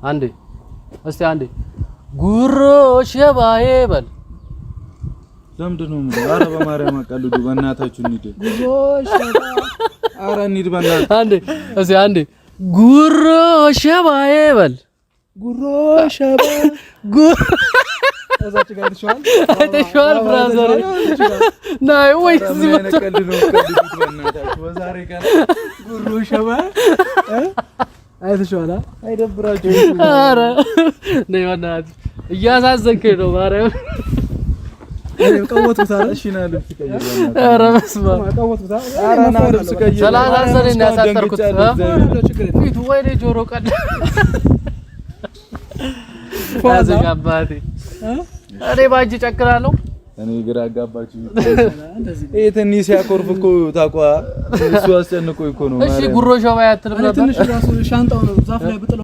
አንዴ እስቲ አንዴ ጉሮ ሸባዬ በል ለምንድነው ኧረ በማርያም አቀልዱ በእናታችሁ እንሂድ ጉሮ ሸባ ኧረ እንሂድ በእናትህ አንዴ እስቲ አንዴ ጉሮ ሸባዬ በል ጉሮ ሸባ እዛች ጋር አይተሽዋል ብራዘር ናይ ወይ ዝመጣ ቀልድ ነው ቀልድ በእናታችሁ በዛሬ ቀን ጉሮ ሸባ አይተሽዋል አይደብራችሁ ኧረ ነይ በእናትህ እያሳዘንከኝ ነው ማርያም ቀወጥኩት አይደል እሺ ና ልብስ ቀይር ኧረ በስመ አብ ቀወጥኩት ኧረ ና ልብስ ቀይር ሰላሳ ሰኔ ያሳጠርኩት ፊቱ ወይኔ ጆሮ ቀድ አባቴ እኔ ባንቺ ጨክራለሁ እኔ ግራ አጋባችሁ ይሄ ትንሽ ሲያኮርፍ እኮ ታቋ እሱ አስጨንቆ እኮ ነው እሺ ጉሮ ሸባዬ አትልም ነበር ትንሽ ራሱ ሻንጣው ነው ዛፍ ላይ ብጥለው